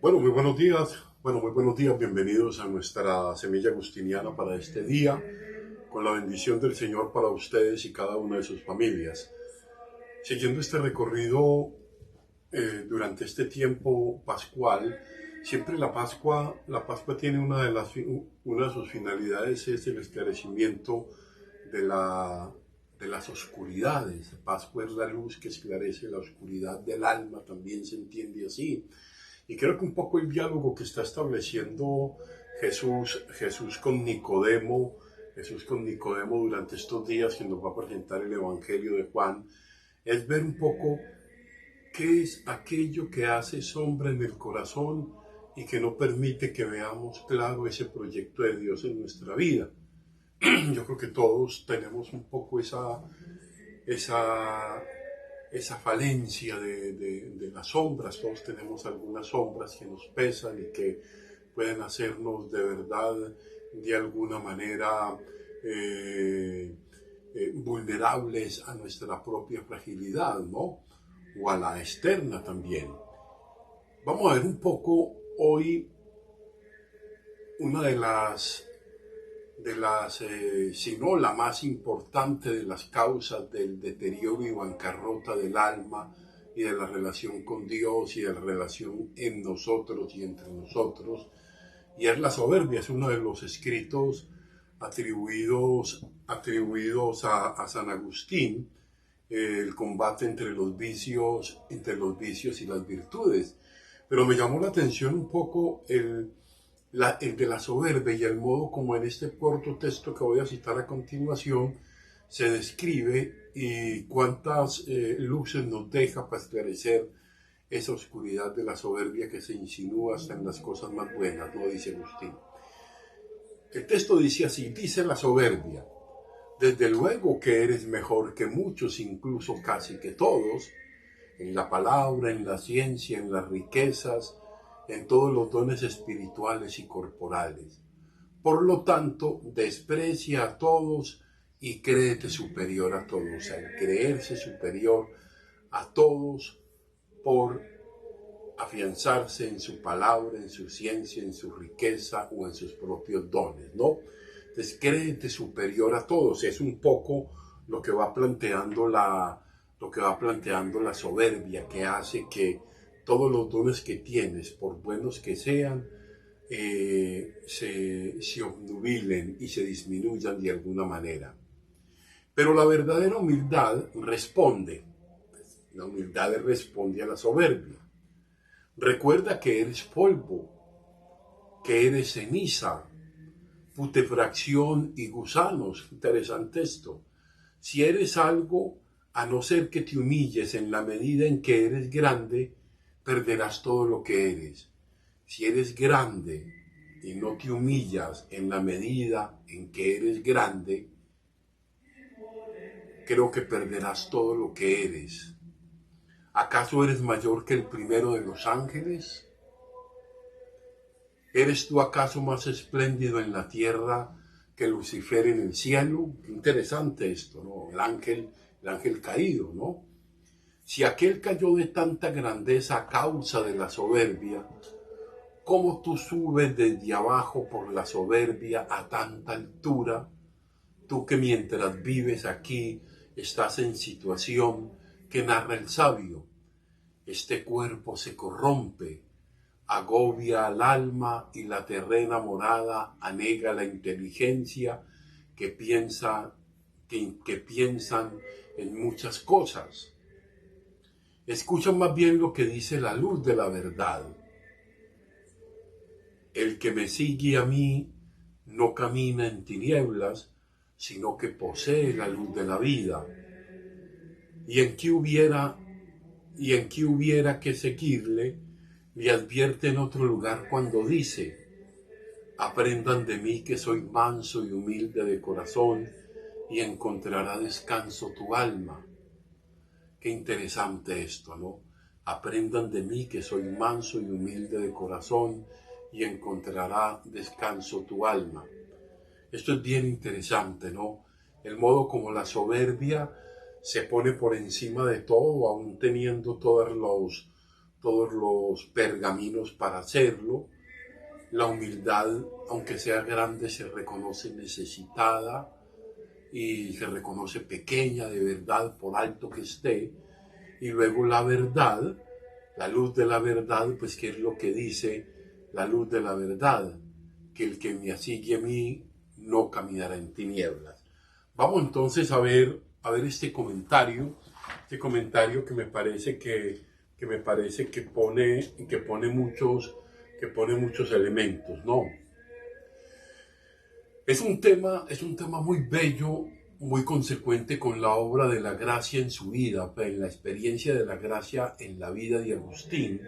Bueno, muy buenos días. Bueno, muy buenos días. Bienvenidos a nuestra semilla agustiniana para este día, con la bendición del Señor para ustedes y cada una de sus familias. Siguiendo este recorrido durante este tiempo pascual, siempre la Pascua tiene una de sus finalidades es el esclarecimiento de de las oscuridades. Pascua es la luz que esclarece la oscuridad del alma, también se entiende así. Y creo que un poco el diálogo que está estableciendo Jesús con Nicodemo durante estos días que nos va a presentar el Evangelio de Juan, es ver un poco qué es aquello que hace sombra en el corazón y que no permite que veamos claro ese proyecto de Dios en nuestra vida. Yo creo que todos tenemos un poco esa, esa falencia de las sombras. Todos tenemos algunas sombras que nos pesan y que pueden hacernos de verdad, de alguna manera, vulnerables a nuestra propia fragilidad, ¿no? O a la externa también. Vamos a ver un poco hoy una si no la más importante de las causas del deterioro y bancarrota del alma y de la relación con Dios y de la relación en nosotros y entre nosotros, y es la soberbia. Es uno de los escritos atribuidos a San Agustín, el combate entre los vicios y las virtudes. Pero me llamó la atención un poco el de la soberbia y el modo como en este corto texto que voy a citar a continuación se describe y cuántas luces nos deja para esclarecer esa oscuridad de la soberbia que se insinúa hasta en las cosas más buenas, ¿no? Dice Agustín. El texto dice así: dice la soberbia, desde luego que eres mejor que muchos, incluso casi que todos, en la palabra, en la ciencia, en las riquezas, en todos los dones espirituales y corporales. Por lo tanto, desprecia a todos y créete superior a todos. O sea, el creerse superior a todos por afianzarse en su palabra, en su ciencia, en su riqueza o en sus propios dones, ¿no? Entonces, créete superior a todos. Es un poco lo que va planteando la soberbia, que hace que todos los dones que tienes, por buenos que sean, se obnubilen y se disminuyan de alguna manera. Pero la humildad responde a la soberbia. Recuerda que eres polvo, que eres ceniza, putrefacción y gusanos. Interesante esto. Si eres algo, a no ser que te humilles en la medida en que eres grande, perderás todo lo que eres. Si eres grande y no te humillas en la medida en que eres grande, creo que perderás todo lo que eres. ¿Acaso eres mayor que el primero de los ángeles? ¿Eres tú acaso más espléndido en la tierra que Lucifer en el cielo? Qué interesante esto, ¿no? El ángel caído, ¿no? Si aquel cayó de tanta grandeza a causa de la soberbia, ¿cómo tú subes desde abajo por la soberbia a tanta altura? Tú que mientras vives aquí estás en situación que narra el sabio. Este cuerpo se corrompe, agobia al alma y la terrena morada anega la inteligencia que piensan en muchas cosas. Escucha más bien lo que dice la luz de la verdad. El que me sigue a mí no camina en tinieblas, sino que posee la luz de la vida. Y en qué hubiera que seguirle, le advierte en otro lugar cuando dice: aprendan de mí que soy manso y humilde de corazón, y encontrará descanso tu alma. Qué interesante esto, ¿no? Aprendan de mí que soy manso y humilde de corazón, y encontrará descanso tu alma. Esto es bien interesante, ¿no? El modo como la soberbia se pone por encima de todo, aún teniendo todos los pergaminos para hacerlo. La humildad, aunque sea grande, se reconoce necesitada y se reconoce pequeña de verdad, por alto que esté. Y luego la verdad, la luz de la verdad, pues ¿qué es lo que dice la luz de la verdad? Que el que me sigue a mí no caminará en tinieblas. Vamos entonces a ver este comentario que me parece que pone muchos elementos, ¿no? Es un tema muy bello, muy consecuente con la obra de la gracia en su vida, en la experiencia de la gracia en la vida de Agustín,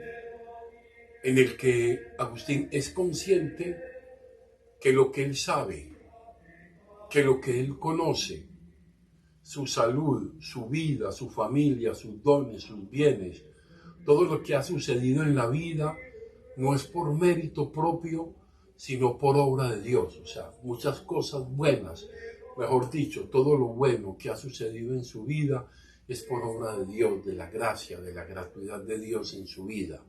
en el que Agustín es consciente que lo que él sabe, que lo que él conoce, su salud, su vida, su familia, sus dones, sus bienes, todo lo que ha sucedido en la vida no es por mérito propio, sino por obra de Dios. O sea, muchas cosas buenas, mejor dicho, todo lo bueno que ha sucedido en su vida es por obra de Dios, de la gracia, de la gratuidad de Dios en su vida.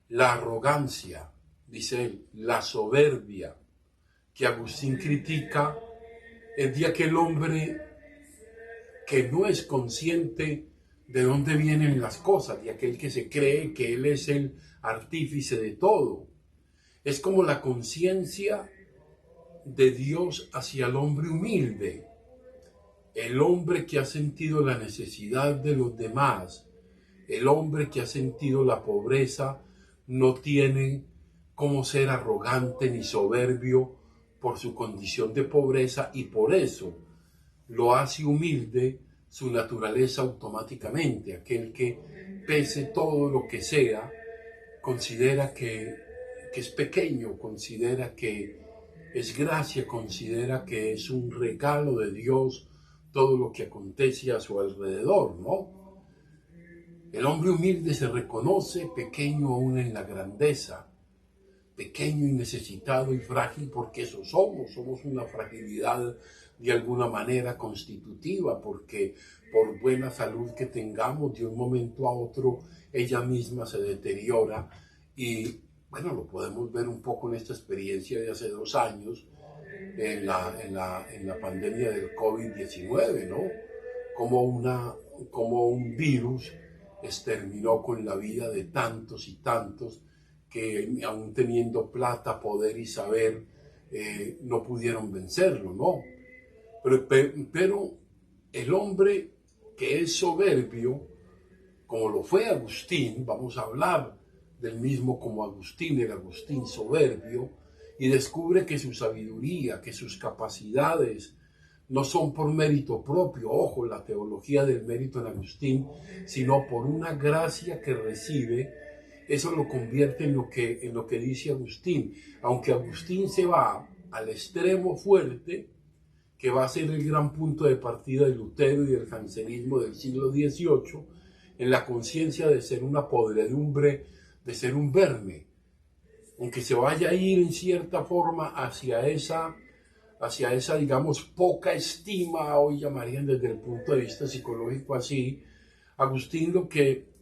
La arrogancia, dice él, la soberbia que Agustín critica es de aquel hombre que no es consciente de dónde vienen las cosas, de aquel que se cree que él es el artífice de todo. Es como la conciencia de Dios hacia el hombre humilde, el hombre que ha sentido la necesidad de los demás, el hombre que ha sentido la pobreza, no tiene cómo ser arrogante ni soberbio por su condición de pobreza y por eso lo hace humilde su naturaleza automáticamente. Aquel que pese todo lo que sea, considera que es pequeño, considera que es gracia, considera que es un regalo de Dios todo lo que acontece a su alrededor, ¿no? El hombre humilde se reconoce pequeño aún en la grandeza, pequeño y necesitado y frágil, porque eso somos una fragilidad de alguna manera constitutiva, porque por buena salud que tengamos, de un momento a otro ella misma se deteriora. Y bueno, lo podemos ver un poco en esta experiencia de hace 2 años, en la pandemia del COVID-19, ¿no? Como un virus exterminó con la vida de tantos y tantos que aún teniendo plata, poder y saber, no pudieron vencerlo, ¿no? Pero el hombre que es soberbio, como lo fue Agustín, vamos a hablar del mismo como Agustín, el Agustín soberbio, y descubre que su sabiduría, que sus capacidades no son por mérito propio, ojo, la teología del mérito en Agustín, sino por una gracia que recibe. Eso lo convierte en lo que dice Agustín. Aunque Agustín se va al extremo fuerte, que va a ser el gran punto de partida de Lutero y del jansenismo del siglo XVIII, en la conciencia de ser una podredumbre, de ser un verme, aunque se vaya a ir en cierta forma hacia esa, digamos, poca estima, hoy llamarían desde el punto de vista psicológico así, Agustín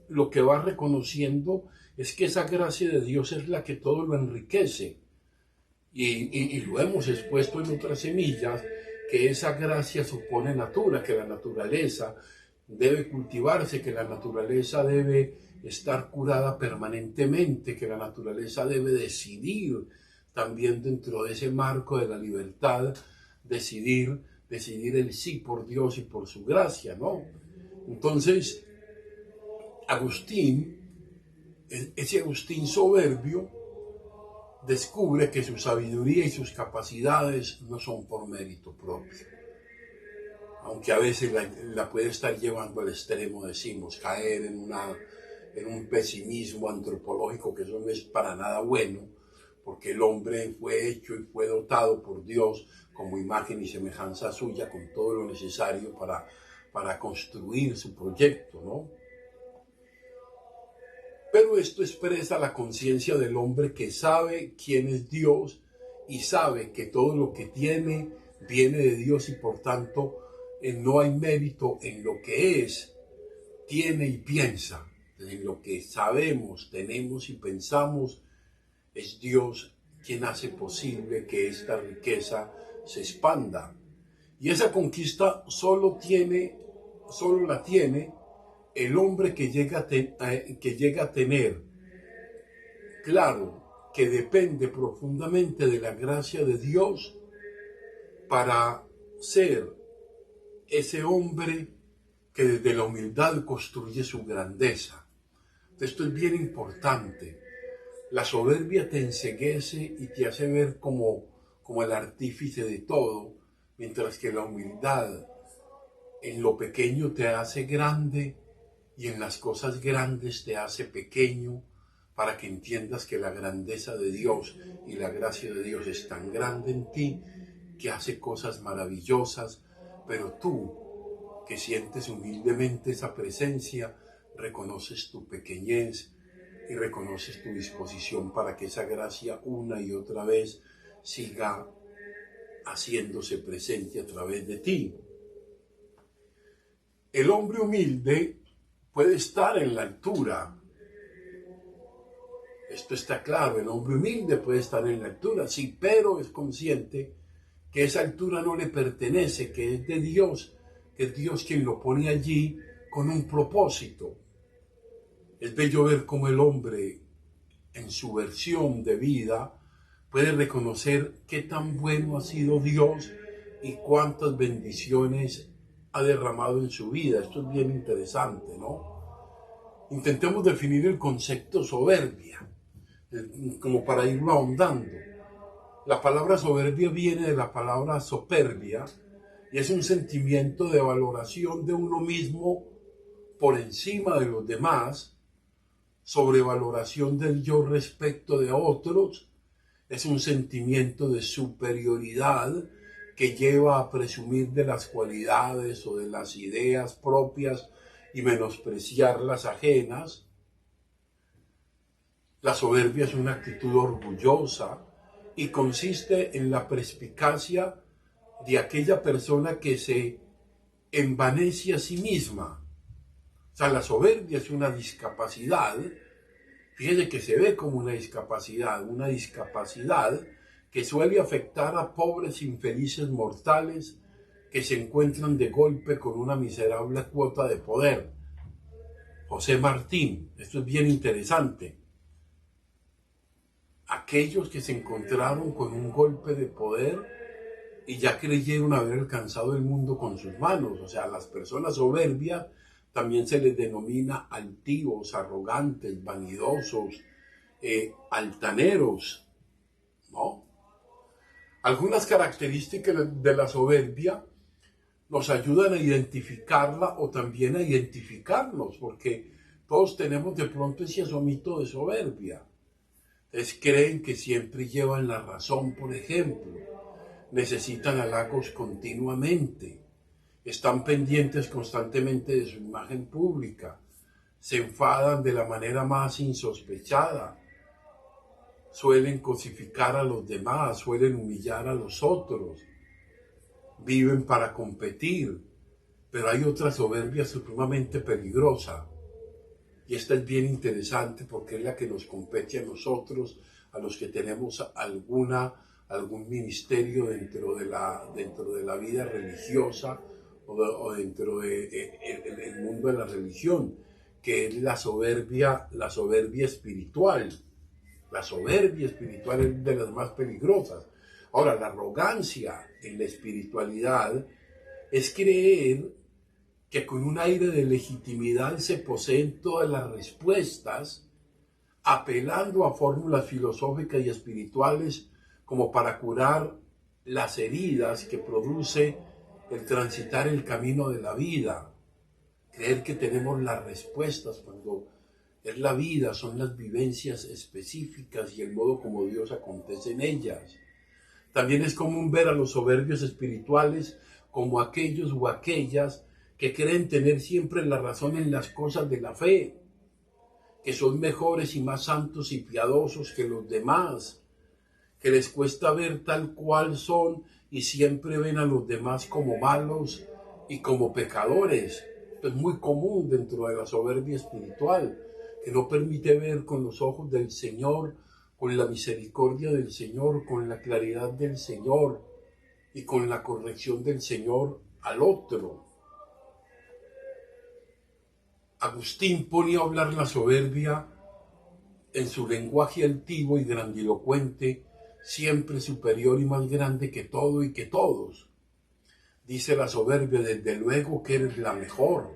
lo que va reconociendo es que esa gracia de Dios es la que todo lo enriquece. Y lo hemos expuesto en otras semillas, que esa gracia supone natura, que la naturaleza debe cultivarse, que la naturaleza debe estar curada permanentemente, que la naturaleza debe decidir también dentro de ese marco de la libertad, decidir el sí por Dios y por su gracia, ¿no? Entonces, Agustín, ese Agustín soberbio, descubre que su sabiduría y sus capacidades no son por mérito propio. Aunque a veces la puede estar llevando al extremo, decimos, caer en un pesimismo antropológico, que eso no es para nada bueno, porque el hombre fue hecho y fue dotado por Dios como imagen y semejanza suya, con todo lo necesario para construir su proyecto, ¿no? Pero esto expresa la conciencia del hombre que sabe quién es Dios y sabe que todo lo que tiene viene de Dios y por tanto no hay mérito en lo que es, tiene y piensa. en lo que sabemos, tenemos y pensamos, es Dios quien hace posible que esta riqueza se expanda. Y esa conquista solo la tiene el hombre que llega a tener claro que depende profundamente de la gracia de Dios para ser ese hombre que desde la humildad construye su grandeza. Esto es bien importante. La soberbia te enceguece y te hace ver como el artífice de todo, mientras que la humildad en lo pequeño te hace grande y en las cosas grandes te hace pequeño, para que entiendas que la grandeza de Dios y la gracia de Dios es tan grande en ti que hace cosas maravillosas, pero tú, que sientes humildemente esa presencia, reconoces tu pequeñez y reconoces tu disposición para que esa gracia una y otra vez siga haciéndose presente a través de ti. El hombre humilde puede estar en la altura. Esto está claro, el hombre humilde puede estar en la altura, sí, pero es consciente que esa altura no le pertenece, que es de Dios, que es Dios quien lo pone allí con un propósito. Es bello ver cómo el hombre, en su versión de vida, puede reconocer qué tan bueno ha sido Dios y cuántas bendiciones ha derramado en su vida. Esto es bien interesante, ¿no? Intentemos definir el concepto soberbia, como para irlo ahondando. La palabra soberbia viene de la palabra soperbia y es un sentimiento de valoración de uno mismo por encima de los demás, sobrevaloración del yo respecto de otros. Es un sentimiento de superioridad que lleva a presumir de las cualidades o de las ideas propias y menospreciar las ajenas. La soberbia es una actitud orgullosa y consiste en la perspicacia de aquella persona que se envanece a sí misma. O sea, la soberbia es una discapacidad. Fíjese que se ve como una discapacidad que suele afectar a pobres infelices mortales que se encuentran de golpe con una miserable cuota de poder. José Martín, esto es bien interesante. Aquellos que se encontraron con un golpe de poder y ya creyeron haber alcanzado el mundo con sus manos. O sea, a las personas soberbias también se les denomina altivos, arrogantes, vanidosos, altaneros, ¿no? Algunas características de la soberbia nos ayudan a identificarla o también a identificarnos, porque todos tenemos de pronto ese asomito de soberbia. Creen que siempre llevan la razón, por ejemplo. Necesitan halagos continuamente. Están pendientes constantemente de su imagen pública. Se enfadan de la manera más insospechada. Suelen cosificar a los demás, suelen humillar a los otros. Viven para competir. Pero hay otra soberbia supremamente peligrosa. Y esta es bien interesante porque es la que nos compete a nosotros, a los que tenemos algún ministerio dentro de la vida religiosa o dentro del mundo de la religión, que es la soberbia espiritual. La soberbia espiritual es de las más peligrosas. Ahora, la arrogancia en la espiritualidad es creer que con un aire de legitimidad se poseen todas las respuestas, apelando a fórmulas filosóficas y espirituales como para curar las heridas que produce el transitar el camino de la vida. Creer que tenemos las respuestas cuando es la vida, son las vivencias específicas y el modo como Dios acontece en ellas. También es común ver a los soberbios espirituales como aquellos o aquellas que creen tener siempre la razón en las cosas de la fe, que son mejores y más santos y piadosos que los demás, que les cuesta ver tal cual son y siempre ven a los demás como malos y como pecadores. Esto es muy común dentro de la soberbia espiritual. que no permite ver con los ojos del Señor, con la misericordia del Señor, con la claridad del Señor y con la corrección del Señor al otro. Agustín pone a hablar la soberbia en su lenguaje altivo y grandilocuente, siempre superior y más grande que todo y que todos. Dice la soberbia: desde luego que eres la mejor,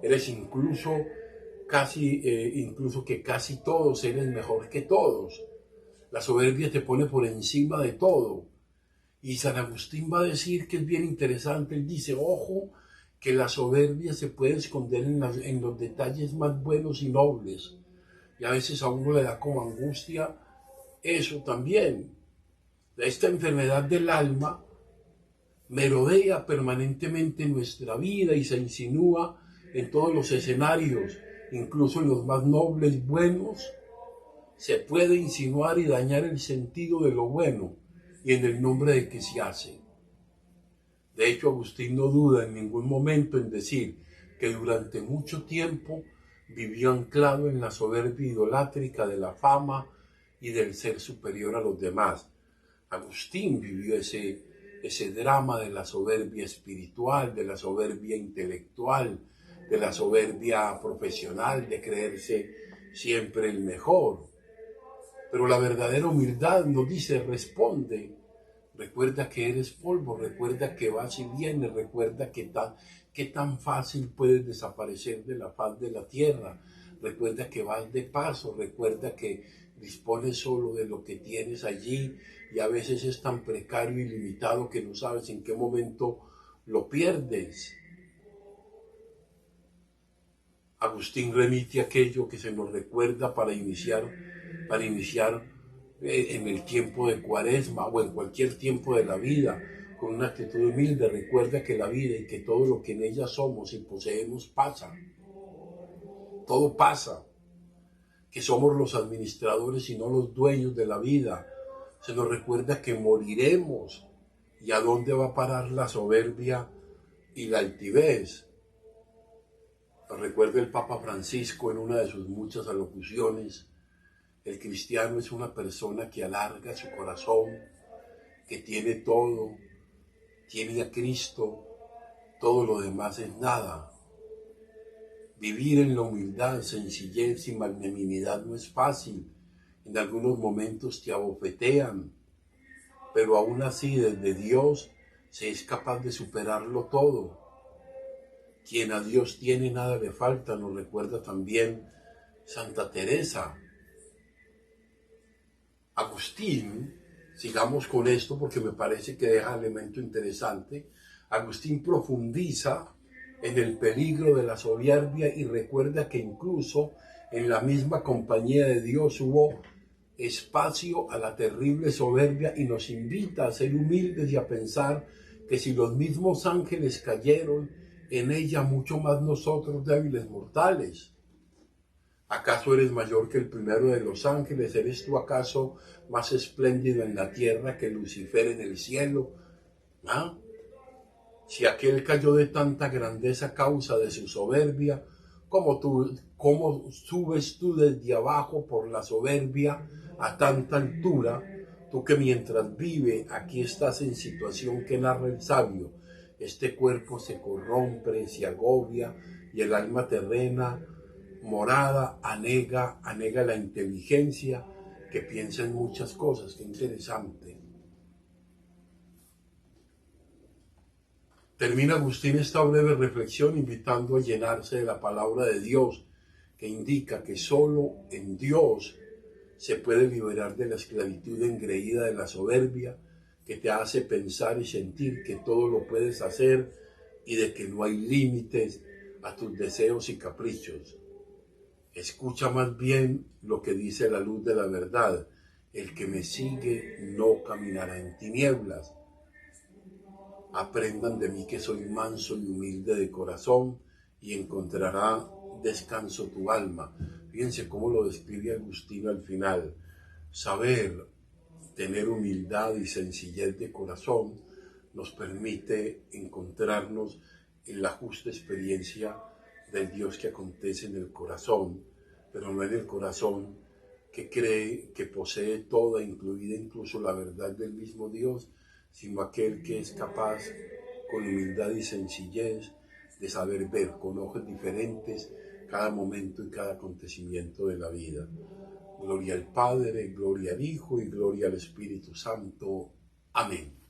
eres incluso que casi todos eres mejor que todos. La soberbia te pone por encima de todo. Y San Agustín va a decir que es bien interesante, él dice: ojo, que la soberbia se puede esconder en los detalles más buenos y nobles. Y a veces a uno le da como angustia eso también. Esta enfermedad del alma merodea permanentemente nuestra vida y se insinúa en todos los escenarios, incluso en los más nobles y buenos. Se puede insinuar y dañar el sentido de lo bueno y en el nombre de que se hace. De hecho, Agustín no duda en ningún momento en decir que durante mucho tiempo vivió anclado en la soberbia idolátrica de la fama y del ser superior a los demás. Agustín vivió ese drama de la soberbia espiritual, de la soberbia intelectual, de la soberbia profesional, de creerse siempre el mejor. Pero la verdadera humildad nos dice: responde, recuerda que eres polvo, recuerda que vas y vienes, recuerda que tan fácil puedes desaparecer de la faz de la tierra, recuerda que vas de paso, recuerda que dispones solo de lo que tienes allí y a veces es tan precario y limitado que no sabes en qué momento lo pierdes. Agustín remite aquello que se nos recuerda para iniciar en el tiempo de Cuaresma o en cualquier tiempo de la vida, con una actitud humilde. Recuerda que la vida y que todo lo que en ella somos y poseemos pasa. Todo pasa. Que somos los administradores y no los dueños de la vida. Se nos recuerda que moriremos. ¿Y a dónde va a parar la soberbia y la altivez? Nos recuerda el Papa Francisco en una de sus muchas alocuciones. El cristiano es una persona que alarga su corazón, que tiene todo, tiene a Cristo, todo lo demás es nada. Vivir en la humildad, sencillez y magnanimidad no es fácil. En algunos momentos te abofetean, pero aún así desde Dios se es capaz de superarlo todo. Quien a Dios tiene nada le falta, nos recuerda también Santa Teresa. Agustín, sigamos con esto porque me parece que deja elemento interesante. Agustín profundiza en el peligro de la soberbia y recuerda que incluso en la misma compañía de Dios hubo espacio a la terrible soberbia y nos invita a ser humildes y a pensar que si los mismos ángeles cayeron en ella, mucho más nosotros débiles mortales. ¿Acaso eres mayor que el primero de los ángeles? ¿Eres tú acaso más espléndido en la tierra que Lucifer en el cielo? ¿Ah? Si aquel cayó de tanta grandeza a causa de su soberbia, ¿cómo subes tú desde abajo por la soberbia a tanta altura? Tú que mientras vive aquí estás en situación que narra el sabio. Este cuerpo se corrompe, se agobia y el alma terrena morada anega la inteligencia que piensa en muchas cosas. Qué interesante. Termina Agustín esta breve reflexión invitando a llenarse de la palabra de Dios, que indica que solo en Dios se puede liberar de la esclavitud engreída de la soberbia, que te hace pensar y sentir que todo lo puedes hacer y de que no hay límites a tus deseos y caprichos. Escucha más bien lo que dice la luz de la verdad. El que me sigue no caminará en tinieblas. Aprendan de mí que soy manso y humilde de corazón y encontrará descanso tu alma. Fíjense cómo lo describe Agustín al final. Saber tener humildad y sencillez de corazón nos permite encontrarnos en la justa experiencia del Dios que acontece en el corazón, pero no en el corazón que cree que posee toda, incluida incluso la verdad del mismo Dios, sino aquel que es capaz, con humildad y sencillez, de saber ver con ojos diferentes cada momento y cada acontecimiento de la vida. Gloria al Padre, gloria al Hijo y gloria al Espíritu Santo. Amén.